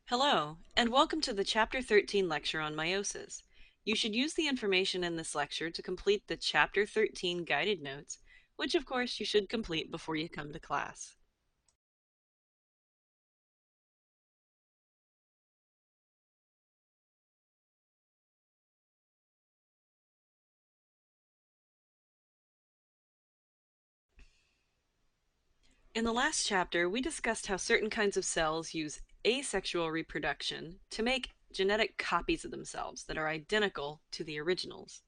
Hello, and welcome to the Chapter 13 lecture on meiosis. You should use the information in this lecture to complete the Chapter 13 guided notes, which of course you should complete before you come to class. In the last chapter, we discussed how certain kinds of cells use asexual reproduction to make genetic copies of themselves that are identical to the originals.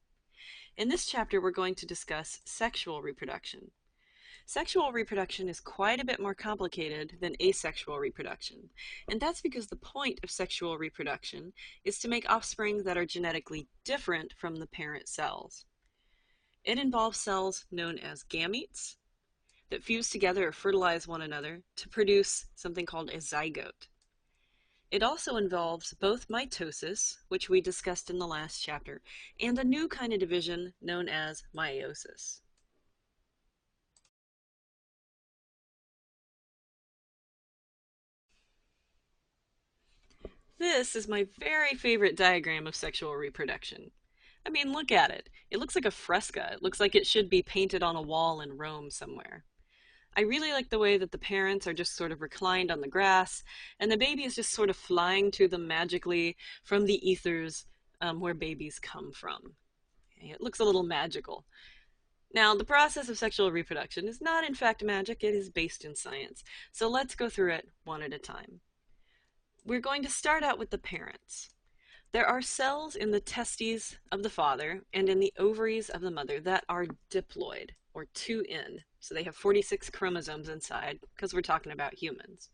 In this chapter, we're going to discuss sexual reproduction. Sexual reproduction is quite a bit more complicated than asexual reproduction, and that's because the point of sexual reproduction is to make offspring that are genetically different from the parent cells. It involves cells known as gametes that fuse together or fertilize one another to produce something called a zygote. It also involves both mitosis, which we discussed in the last chapter, and a new kind of division known as meiosis. This is my very favorite diagram of sexual reproduction. I mean, look at it. It looks like a fresco. It looks like it should be painted on a wall in Rome somewhere. I really like the way that the parents are just sort of reclined on the grass, and the baby is just sort of flying to them magically from the ethers where babies come from. It looks a little magical. Now, the process of sexual reproduction is not in fact magic, it is based in science. So let's go through it one at a time. We're going to start out with the parents. There are cells in the testes of the father and in the ovaries of the mother that are diploid, or two-end. So they have 46 chromosomes inside, because we're talking about humans.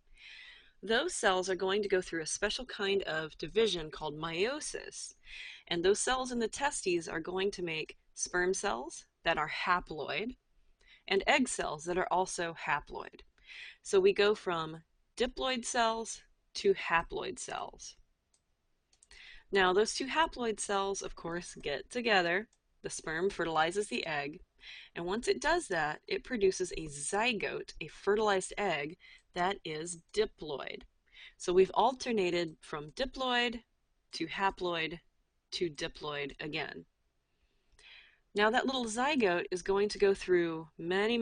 Those cells are going to go through a special kind of division called meiosis. And those cells in the testes are going to make sperm cells that are haploid and egg cells that are also haploid. So we go from diploid cells to haploid cells. Now, those two haploid cells, of course, get together. The sperm fertilizes the egg. And once it does that, it produces a zygote, a fertilized egg, that is diploid. So we've alternated from diploid to haploid to diploid again. Now that little zygote is going to go through many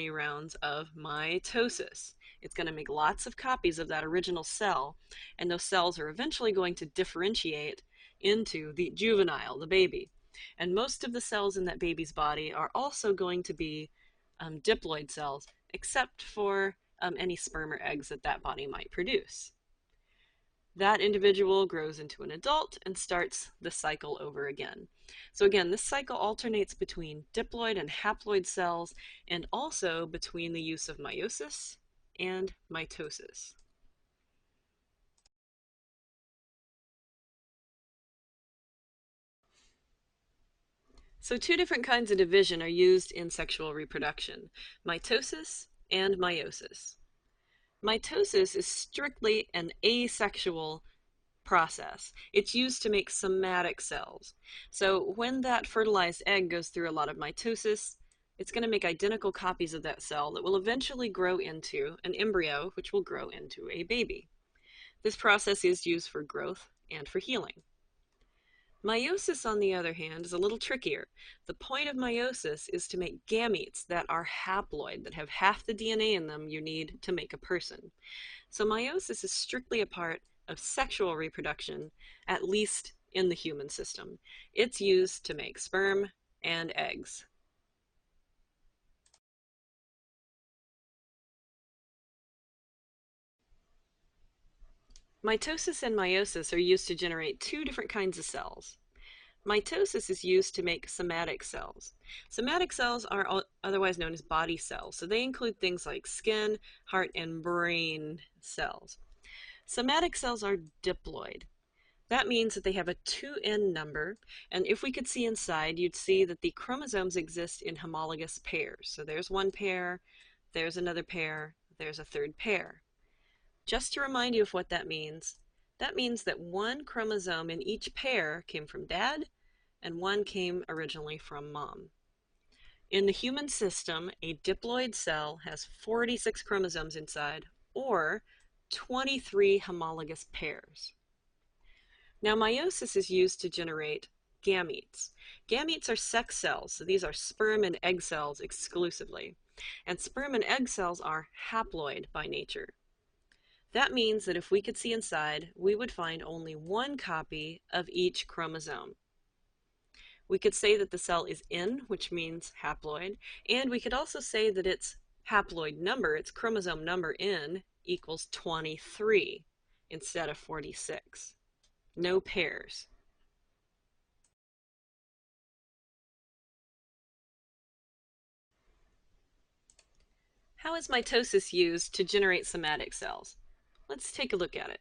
rounds of mitosis. It's going to make lots of copies of that original cell, and those cells are eventually going to differentiate into the juvenile, the baby. And most of the cells in that baby's body are also going to be diploid cells, except for any sperm or eggs that that body might produce. That individual grows into an adult and starts the cycle over again. So again, this cycle alternates between diploid and haploid cells and also between the use of meiosis and mitosis. So two different kinds of division are used in sexual reproduction, mitosis and meiosis. Mitosis is strictly an asexual process. It's used to make somatic cells. So when that fertilized egg goes through a lot of mitosis, it's going to make identical copies of that cell that will eventually grow into an embryo, which will grow into a baby. This process is used for growth and for healing. Meiosis, on the other hand, is a little trickier. The point of meiosis is to make gametes that are haploid, that have half the DNA in them you need to make a person. So meiosis is strictly a part of sexual reproduction, at least in the human system. It's used to make sperm and eggs. Mitosis and meiosis are used to generate two different kinds of cells. Mitosis is used to make somatic cells. Somatic cells are otherwise known as body cells, so they include things like skin, heart, and brain cells. Somatic cells are diploid. That means that they have a 2n number, and if we could see inside, you'd see that the chromosomes exist in homologous pairs. So there's one pair, there's another pair, there's a third pair. Just to remind you of what that means that one chromosome in each pair came from dad, and one came originally from mom. In the human system, a diploid cell has 46 chromosomes inside, or 23 homologous pairs. Now, meiosis is used to generate gametes. Gametes are sex cells, so these are sperm and egg cells exclusively. And sperm and egg cells are haploid by nature. That means that if we could see inside, we would find only one copy of each chromosome. We could say that the cell is N, which means haploid, and we could also say that its haploid number, its chromosome number N, equals 23 instead of 46. No pairs. How is mitosis used to generate somatic cells? Let's take a look at it.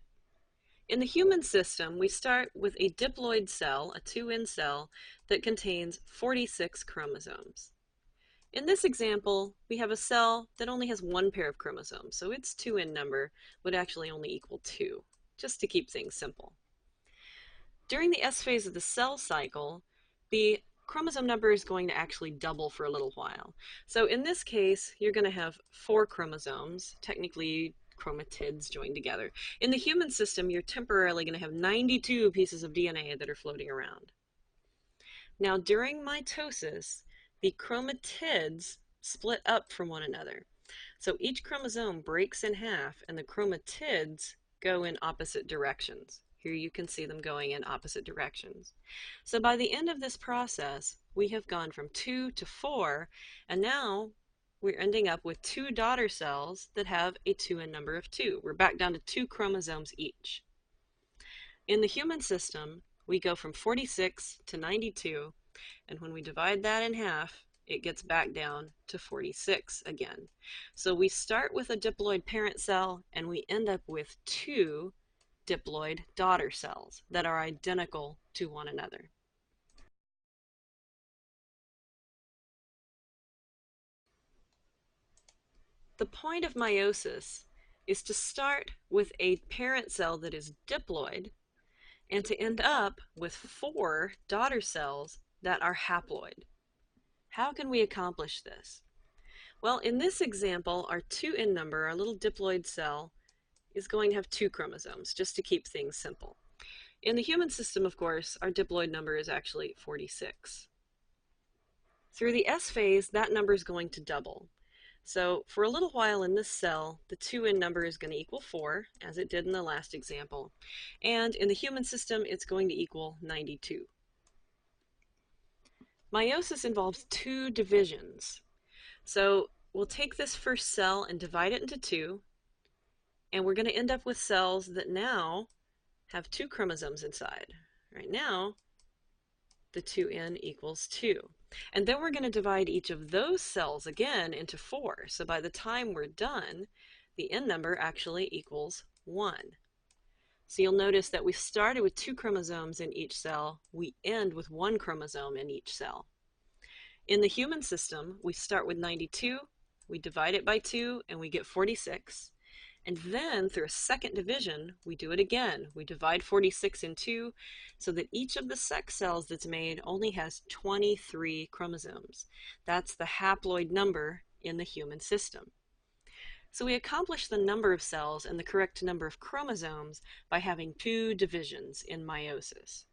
In the human system, we start with a diploid cell, a 2N cell, that contains 46 chromosomes. In this example, we have a cell that only has one pair of chromosomes, so its 2N number would actually only equal 2, just to keep things simple. During the S phase of the cell cycle, the chromosome number is going to actually double for a little while. So in this case, you're going to have 4 chromosomes, technically chromatids joined together. In the human system, you're temporarily going to have 92 pieces of DNA that are floating around. Now, during mitosis, the chromatids split up from one another. So each chromosome breaks in half, and the chromatids go in opposite directions. Here you can see them going in opposite directions. So by the end of this process, we have gone from 2 to 4, and now we're ending up with 2 daughter cells that have a 2N number of 2. We're back down to 2 chromosomes each. In the human system, we go from 46 to 92, and when we divide that in half, it gets back down to 46 again. So we start with a diploid parent cell, and we end up with 2 diploid daughter cells that are identical to one another. The point of meiosis is to start with a parent cell that is diploid and to end up with 4 daughter cells that are haploid. How can we accomplish this? Well, in this example, our 2N number, our little diploid cell, is going to have 2 chromosomes, just to keep things simple. In the human system, of course, our diploid number is actually 46. Through the S phase, that number is going to double. So for a little while in this cell, the 2N number is going to equal 4, as it did in the last example. And in the human system, it's going to equal 92. Meiosis involves 2 divisions. So we'll take this first cell and divide it into 2, and we're going to end up with cells that now have 2 chromosomes inside. Right now, the 2N equals 2. And then we're going to divide each of those cells again into 4. So by the time we're done, the N number actually equals 1. So you'll notice that we started with 2 chromosomes in each cell. We end with 1 chromosome in each cell. In the human system, we start with 92, we divide it by 2, and we get 46. And then through a second division, we do it again. We divide 46 in 2 so that each of the sex cells that's made only has 23 chromosomes. That's the haploid number in the human system. So we accomplish the number of cells and the correct number of chromosomes by having 2 divisions in meiosis.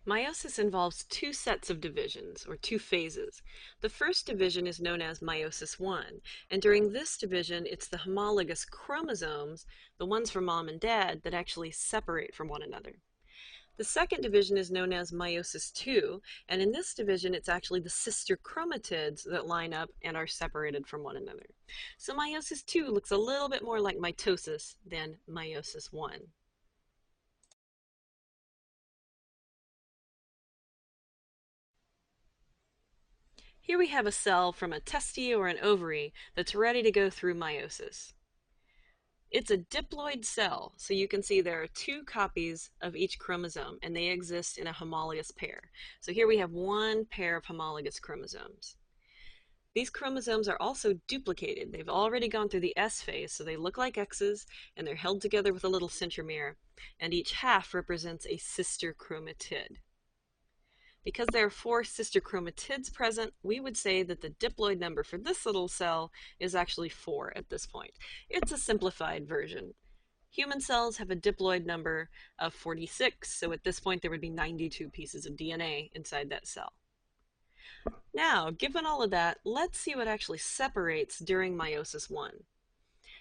Meiosis involves 2 sets of divisions, or 2 phases. The first division is known as Meiosis I, and during this division, it's the homologous chromosomes, the ones from mom and dad, that actually separate from one another. The second division is known as Meiosis II, and in this division, it's actually the sister chromatids that line up and are separated from one another. So Meiosis II looks a little bit more like mitosis than Meiosis I. Here we have a cell from a testis or an ovary that's ready to go through meiosis. It's a diploid cell, so you can see there are 2 copies of each chromosome, and they exist in a homologous pair. So here we have 1 pair of homologous chromosomes. These chromosomes are also duplicated. They've already gone through the S phase, so they look like X's, and they're held together with a little centromere, and each half represents a sister chromatid. Because there are four sister chromatids present, we would say that the diploid number for this little cell is actually 4 at this point. It's a simplified version. Human cells have a diploid number of 46, so at this point there would be 92 pieces of DNA inside that cell. Now, given all of that, let's see what actually separates during meiosis I.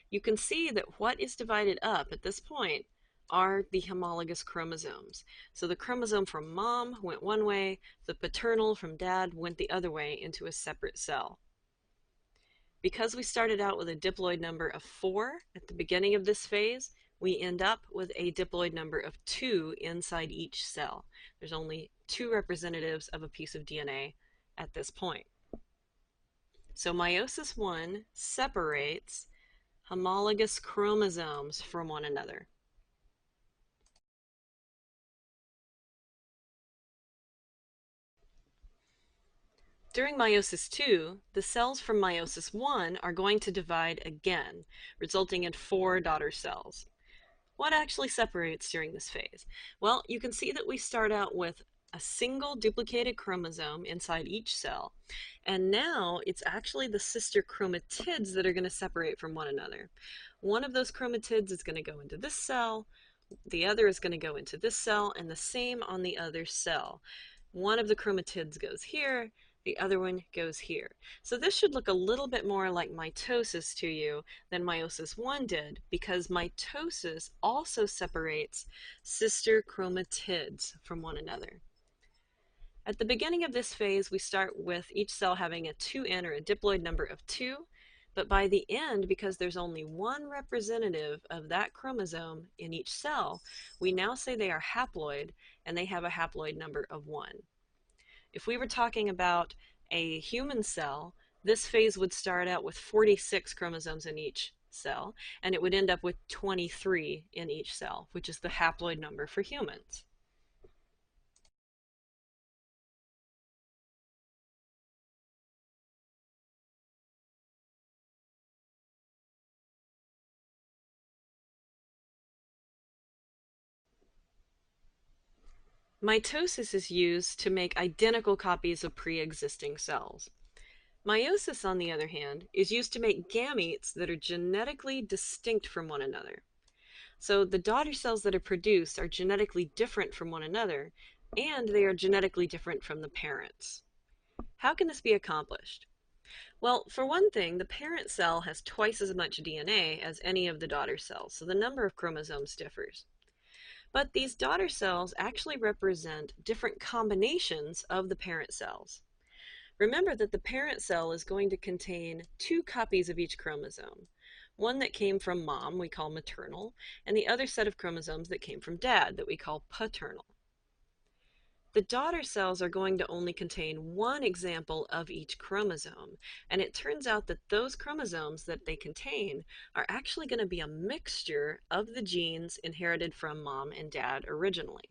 You can see that what is divided up at this point are the homologous chromosomes. So the chromosome from mom went one way, the paternal from dad went the other way into a separate cell. Because we started out with a diploid number of 4 at the beginning of this phase, we end up with a diploid number of 2 inside each cell. There's only 2 representatives of a piece of DNA at this point. So meiosis I separates homologous chromosomes from one another. During meiosis II, the cells from meiosis I are going to divide again, resulting in 4 daughter cells. What actually separates during this phase? Well, you can see that we start out with a single duplicated chromosome inside each cell, and now it's actually the sister chromatids that are going to separate from one another. One of those chromatids is going to go into this cell, the other is going to go into this cell, and the same on the other cell. One of the chromatids goes here, the other one goes here. So this should look a little bit more like mitosis to you than meiosis I did, because mitosis also separates sister chromatids from one another. At the beginning of this phase, we start with each cell having a 2N or a diploid number of 2, but by the end, because there's only one representative of that chromosome in each cell, we now say they are haploid and they have a haploid number of 1. If we were talking about a human cell, this phase would start out with 46 chromosomes in each cell, and it would end up with 23 in each cell, which is the haploid number for humans. Mitosis is used to make identical copies of pre-existing cells. Meiosis, on the other hand, is used to make gametes that are genetically distinct from one another. So the daughter cells that are produced are genetically different from one another, and they are genetically different from the parents. How can this be accomplished? Well, for one thing, the parent cell has twice as much DNA as any of the daughter cells, so the number of chromosomes differs. But these daughter cells actually represent different combinations of the parent cells. Remember that the parent cell is going to contain 2 copies of each chromosome. One that came from mom, we call maternal, and the other set of chromosomes that came from dad, that we call paternal. The daughter cells are going to only contain one example of each chromosome, and it turns out that those chromosomes that they contain are actually going to be a mixture of the genes inherited from mom and dad originally.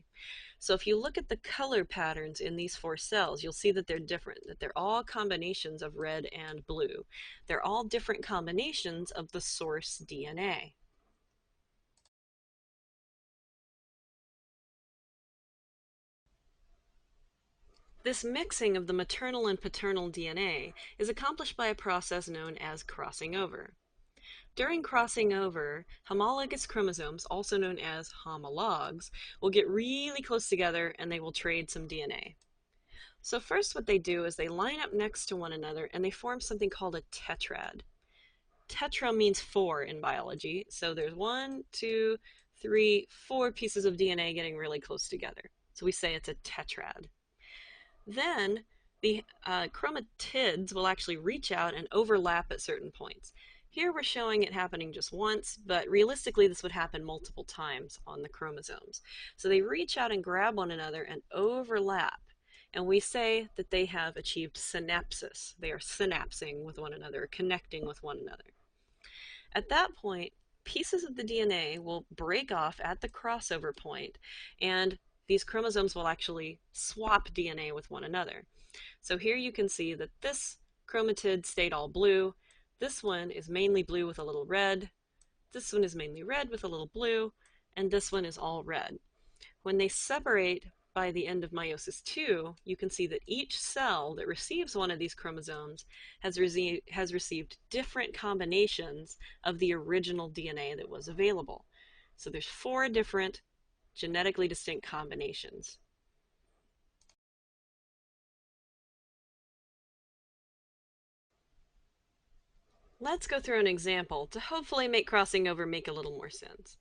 So if you look at the color patterns in these 4 cells, you'll see that they're different, that they're all combinations of red and blue. They're all different combinations of the source DNA. This mixing of the maternal and paternal DNA is accomplished by a process known as crossing over. During crossing over, homologous chromosomes, also known as homologs, will get really close together and they will trade some DNA. So first what they do is they line up next to one another and they form something called a tetrad. Tetra means 4 in biology, so there's 1, 2, 3, 4 pieces of DNA getting really close together. So we say it's a tetrad. Then the chromatids will actually reach out and overlap at certain points. Here we're showing it happening just once, but realistically this would happen multiple times on the chromosomes. So they reach out and grab one another and overlap. And we say that they have achieved synapsis. They are synapsing with one another, connecting with one another. At that point, pieces of the DNA will break off at the crossover point, and these chromosomes will actually swap DNA with one another. So here you can see that this chromatid stayed all blue. This one is mainly blue with a little red. This one is mainly red with a little blue. And this one is all red. When they separate by the end of Meiosis II, you can see that each cell that receives one of these chromosomes has received different combinations of the original DNA that was available. So there's 4 different genetically distinct combinations. Let's go through an example to hopefully make crossing over make a little more sense.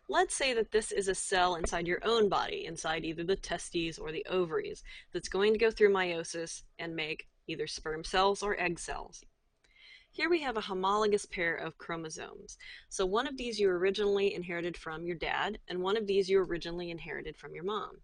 Let's say that this is a cell inside your own body, inside either the testes or the ovaries, that's going to go through meiosis and make either sperm cells or egg cells. Here we have a homologous pair of chromosomes. So one of these you originally inherited from your dad, and one of these you originally inherited from your mom.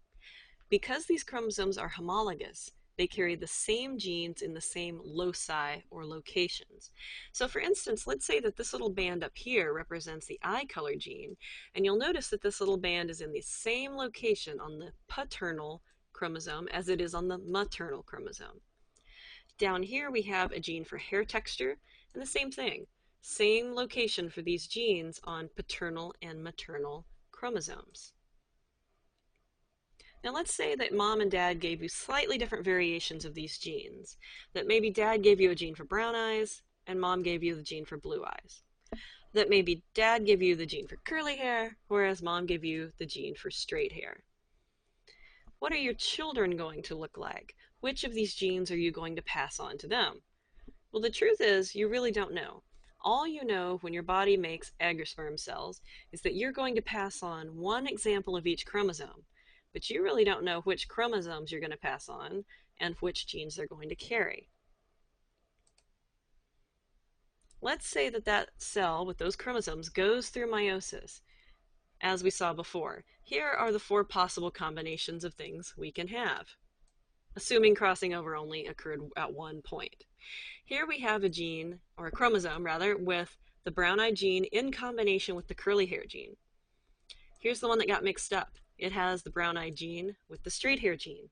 Because these chromosomes are homologous, they carry the same genes in the same loci or locations. So for instance, let's say that this little band up here represents the eye color gene, and you'll notice that this little band is in the same location on the paternal chromosome as it is on the maternal chromosome. Down here we have a gene for hair texture, and the same thing. Same location for these genes on paternal and maternal chromosomes. Now let's say that mom and dad gave you slightly different variations of these genes. That maybe dad gave you a gene for brown eyes, and mom gave you the gene for blue eyes. That maybe dad gave you the gene for curly hair, whereas mom gave you the gene for straight hair. What are your children going to look like? Which of these genes are you going to pass on to them? Well, the truth is, you really don't know. All you know when your body makes egg or sperm cells is that you're going to pass on one example of each chromosome, but you really don't know which chromosomes you're going to pass on and which genes they're going to carry. Let's say that that cell with those chromosomes goes through meiosis, as we saw before. Here are the 4 possible combinations of things we can have, assuming crossing over only occurred at one point. Here we have a gene, or a chromosome rather, with the brown-eyed gene in combination with the curly hair gene. Here's the one that got mixed up. It has the brown-eyed gene with the straight hair gene.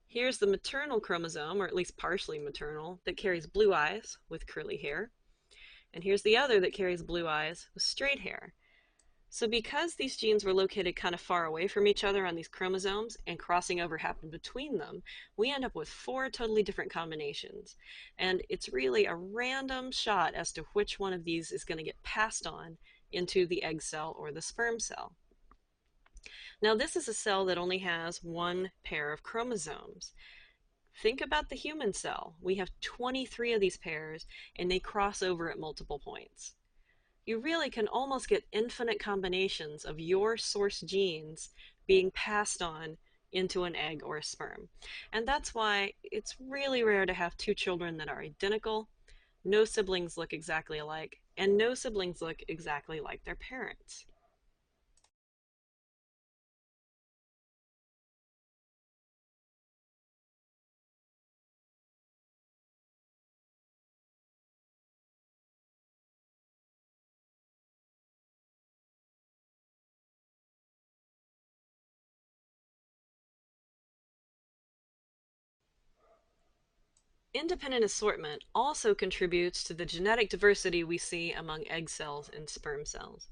Here's the maternal chromosome, or at least partially maternal, that carries blue eyes with curly hair. And here's the other that carries blue eyes with straight hair. So because these genes were located kind of far away from each other on these chromosomes and crossing over happened between them, we end up with 4 totally different combinations. And it's really a random shot as to which one of these is going to get passed on into the egg cell or the sperm cell. Now this is a cell that only has 1 pair of chromosomes. Think about the human cell. We have 23 of these pairs and they cross over at multiple points. You really can almost get infinite combinations of your source genes being passed on into an egg or a sperm. And that's why it's really rare to have 2 children that are identical, no siblings look exactly alike, and no siblings look exactly like their parents. Independent assortment also contributes to the genetic diversity we see among egg cells and sperm cells.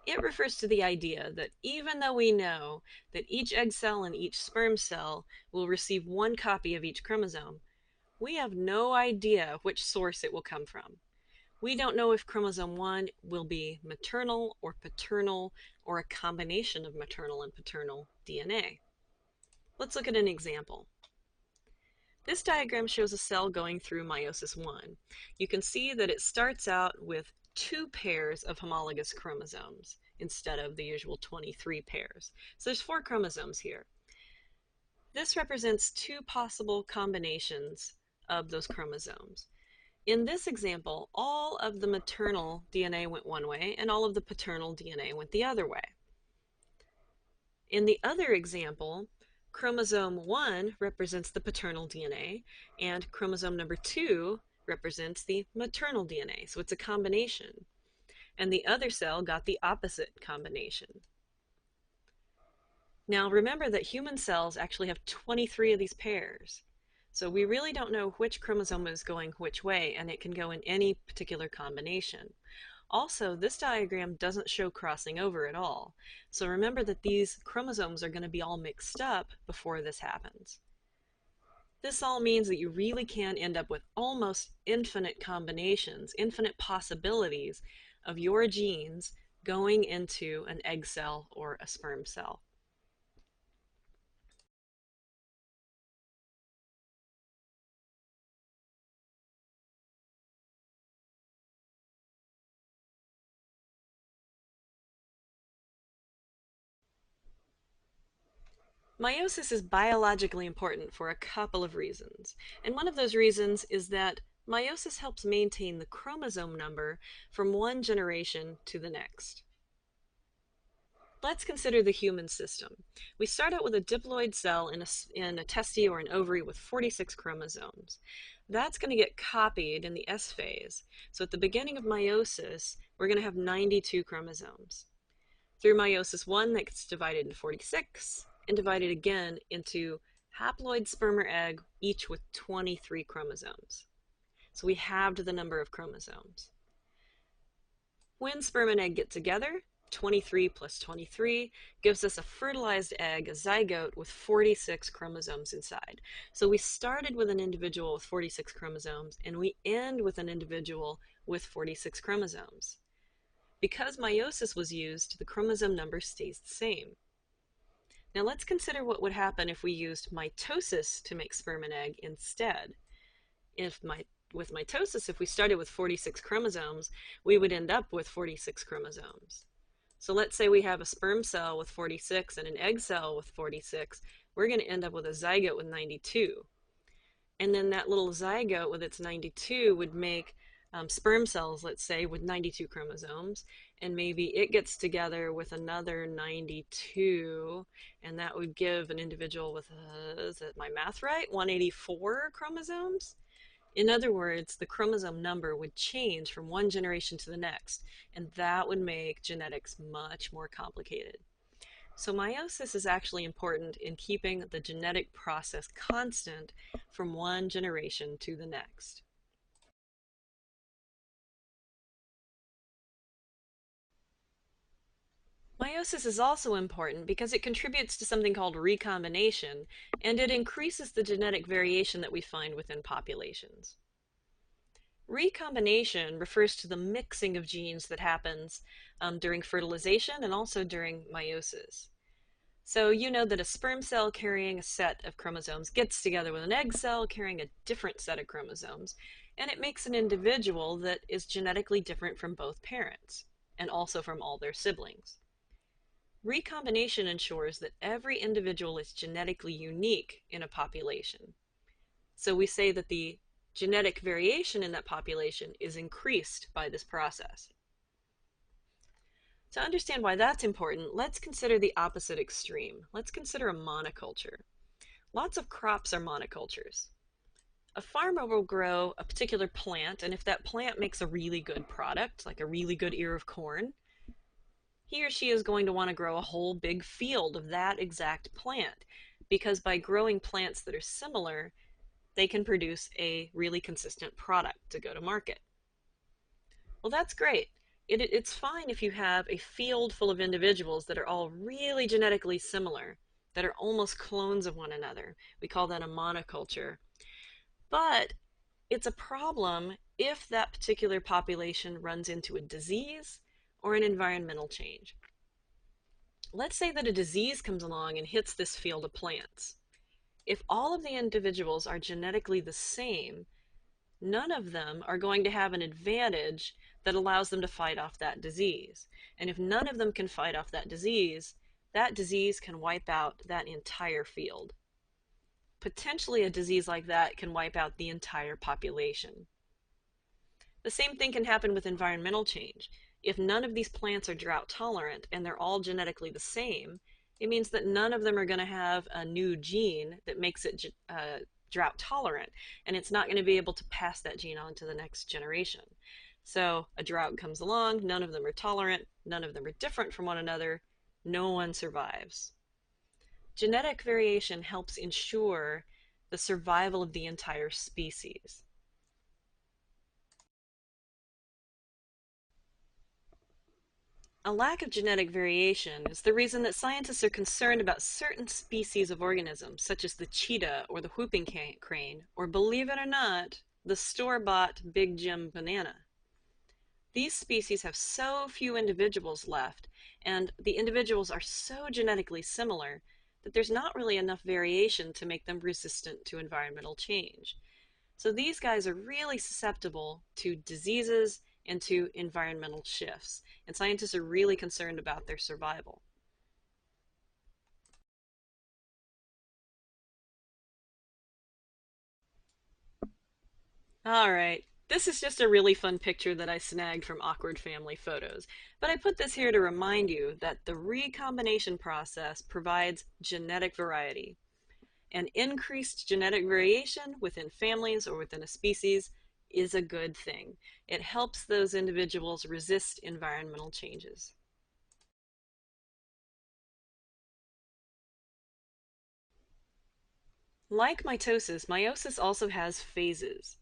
It refers to the idea that even though we know that each egg cell and each sperm cell will receive 1 copy of each chromosome, we have no idea which source it will come from. We don't know if chromosome 1 will be maternal or paternal or a combination of maternal and paternal DNA. Let's look at an example. This diagram shows a cell going through meiosis I. You can see that it starts out with 2 pairs of homologous chromosomes instead of the usual 23 pairs. So there's 4 chromosomes here. This represents 2 possible combinations of those chromosomes. In this example, all of the maternal DNA went one way and all of the paternal DNA went the other way. In the other example, chromosome 1 represents the paternal DNA and chromosome number 2 represents the maternal DNA, so it's a combination. And the other cell got the opposite combination. Now remember that human cells actually have 23 of these pairs. So we really don't know which chromosome is going which way, and it can go in any particular combination. Also, this diagram doesn't show crossing over at all. So remember that these chromosomes are going to be all mixed up before this happens. This all means that you really can end up with almost infinite combinations, infinite possibilities of your genes going into an egg cell or a sperm cell. Meiosis is biologically important for a couple of reasons, and one of those reasons is that meiosis helps maintain the chromosome number from one generation to the next. Let's consider the human system. We start out with a diploid cell in a testis or an ovary with 46 chromosomes. That's going to get copied in the S phase. So at the beginning of meiosis, we're going to have 92 chromosomes. Through meiosis I, that gets divided into 46 and divided again into haploid sperm or egg, each with 23 chromosomes. So we halved the number of chromosomes. When sperm and egg get together, 23 plus 23 gives us a fertilized egg, a zygote, with 46 chromosomes inside. So we started with an individual with 46 chromosomes, and we end with an individual with 46 chromosomes. Because meiosis was used, the chromosome number stays the same. Now let's consider what would happen if we used mitosis to make sperm and egg instead. With mitosis, if we started with 46 chromosomes, we would end up with 46 chromosomes. So let's say we have a sperm cell with 46 and an egg cell with 46. We're going to end up with a zygote with 92. And then that little zygote with its 92 would make sperm cells, let's say, with 92 chromosomes, and maybe it gets together with another 92, and that would give an individual with, is it my math right, 184 chromosomes? In other words, the chromosome number would change from one generation to the next, and that would make genetics much more complicated. So meiosis is actually important in keeping the genetic process constant from one generation to the next. Meiosis is also important because it contributes to something called recombination, and it increases the genetic variation that we find within populations. Recombination refers to the mixing of genes that happens during fertilization and also during meiosis. So you know that a sperm cell carrying a set of chromosomes gets together with an egg cell carrying a different set of chromosomes, and it makes an individual that is genetically different from both parents and also from all their siblings. Recombination ensures that every individual is genetically unique in a population. So we say that the genetic variation in that population is increased by this process. To understand why that's important, let's consider the opposite extreme. Let's consider a monoculture. Lots of crops are monocultures. A farmer will grow a particular plant, and if that plant makes a really good product, like a really good ear of corn, he or she is going to want to grow a whole big field of that exact plant, because by growing plants that are similar, they can produce a really consistent product to go to market. Well, that's great. It's fine if you have a field full of individuals that are all really genetically similar, that are almost clones of one another. We call that a monoculture. But it's a problem if that particular population runs into a disease or an environmental change. Let's say that a disease comes along and hits this field of plants. If all of the individuals are genetically the same, none of them are going to have an advantage that allows them to fight off that disease. And if none of them can fight off that disease can wipe out that entire field. Potentially a disease like that can wipe out the entire population. The same thing can happen with environmental change. If none of these plants are drought tolerant and they're all genetically the same, it means that none of them are going to have a new gene that makes it drought tolerant, and it's not going to be able to pass that gene on to the next generation. So a drought comes along, none of them are tolerant, none of them are different from one another, no one survives. Genetic variation helps ensure the survival of the entire species. A lack of genetic variation is the reason that scientists are concerned about certain species of organisms, such as the cheetah or the whooping crane, or believe it or not, the store-bought Big Jim banana. These species have so few individuals left, and the individuals are so genetically similar that there's not really enough variation to make them resistant to environmental change. So these guys are really susceptible to diseases and to environmental shifts, and scientists are really concerned about their survival. All right, this is just a really fun picture that I snagged from awkward family photos, but I put this here to remind you that the recombination process provides genetic variety. And increased genetic variation within families or within a species is a good thing. It helps those individuals resist environmental changes. Like mitosis, meiosis also has phases.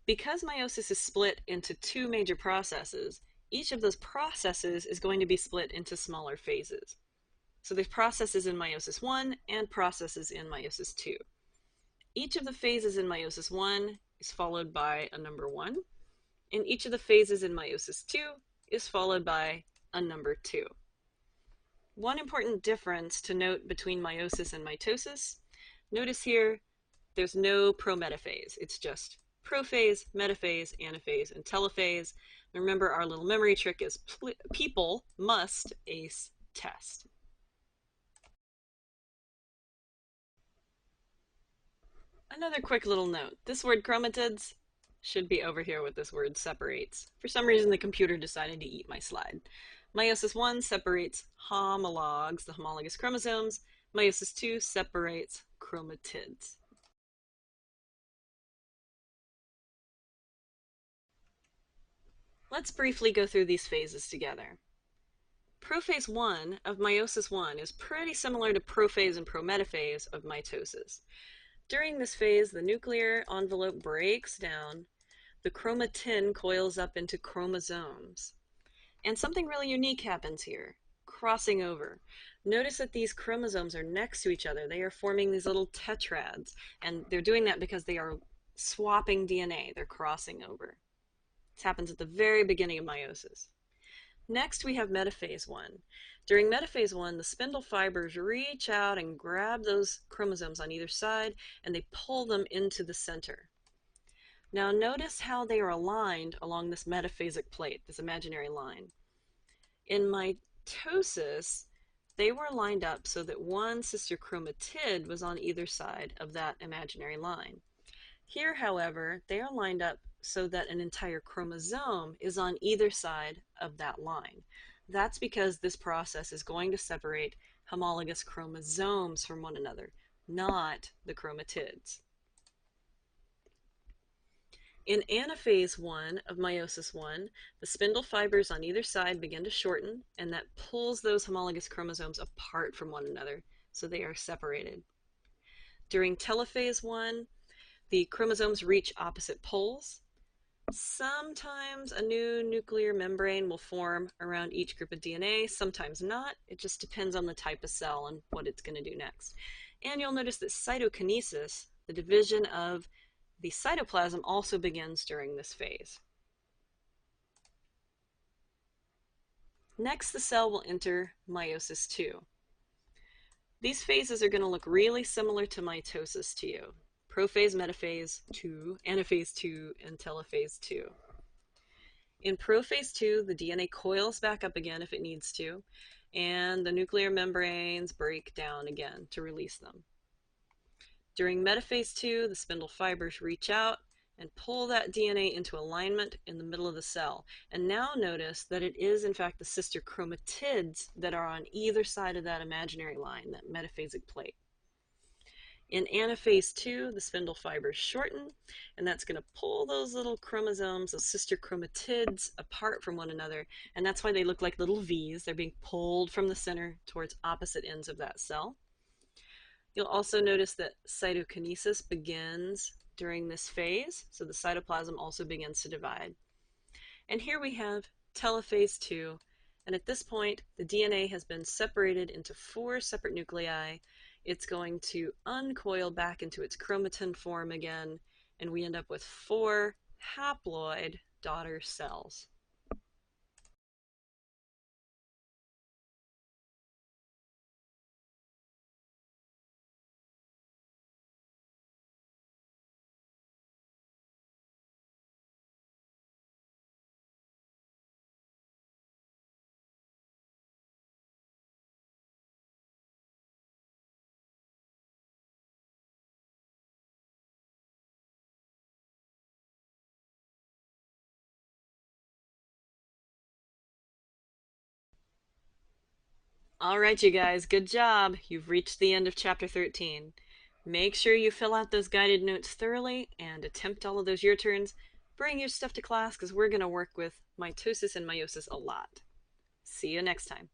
Because meiosis is split into two major processes, each of those processes is going to be split into smaller phases. So there's processes in meiosis I and processes in meiosis II. Each of the phases in meiosis I is followed by a number 1, and each of the phases in meiosis II is followed by a number 2. One important difference to note between meiosis and mitosis, notice here there's no prometaphase. It's just prophase, metaphase, anaphase, and telophase. And remember, our little memory trick is people must ace test. Another quick little note. This word chromatids should be over here with this word separates. For some reason, the computer decided to eat my slide. Meiosis I separates homologs, the homologous chromosomes. Meiosis II separates chromatids. Let's briefly go through these phases together. Prophase 1 of meiosis I is pretty similar to prophase and prometaphase of mitosis. During this phase, the nuclear envelope breaks down, the chromatin coils up into chromosomes. And something really unique happens here, crossing over. Notice that these chromosomes are next to each other. They are forming these little tetrads, and they're doing that because they are swapping DNA. They're crossing over. This happens at the very beginning of meiosis. Next, we have metaphase 1. During metaphase 1, the spindle fibers reach out and grab those chromosomes on either side, and they pull them into the center. Now notice how they are aligned along this metaphasic plate, this imaginary line. In mitosis, they were lined up so that one sister chromatid was on either side of that imaginary line. Here, however, they are lined up so that an entire chromosome is on either side of that line. That's because this process is going to separate homologous chromosomes from one another, not the chromatids. In anaphase 1 of meiosis I, the spindle fibers on either side begin to shorten, and that pulls those homologous chromosomes apart from one another, so they are separated. During telophase 1, the chromosomes reach opposite poles. Sometimes a new nuclear membrane will form around each group of DNA, sometimes not. It just depends on the type of cell and what it's going to do next. And you'll notice that cytokinesis, the division of the cytoplasm, also begins during this phase. Next, the cell will enter meiosis II. These phases are going to look really similar to mitosis to you. Prophase, metaphase 2, anaphase 2, and telophase 2. In prophase 2, the DNA coils back up again if it needs to, and the nuclear membranes break down again to release them. During metaphase 2, the spindle fibers reach out and pull that DNA into alignment in the middle of the cell. And now notice that it is in fact the sister chromatids that are on either side of that imaginary line, that metaphasic plate. In anaphase 2, the spindle fibers shorten, and that's going to pull those little chromosomes, those sister chromatids, apart from one another, and that's why they look like little V's. They're being pulled from the center towards opposite ends of that cell. You'll also notice that cytokinesis begins during this phase, so the cytoplasm also begins to divide. And here we have telophase 2, And at this point, the DNA has been separated into 4 separate nuclei. It's going to uncoil back into its chromatin form again, and we end up with 4 haploid daughter cells. All right, you guys, good job. You've reached the end of chapter 13. Make sure you fill out those guided notes thoroughly and attempt all of those year turns. Bring your stuff to class because we're going to work with mitosis and meiosis a lot. See you next time.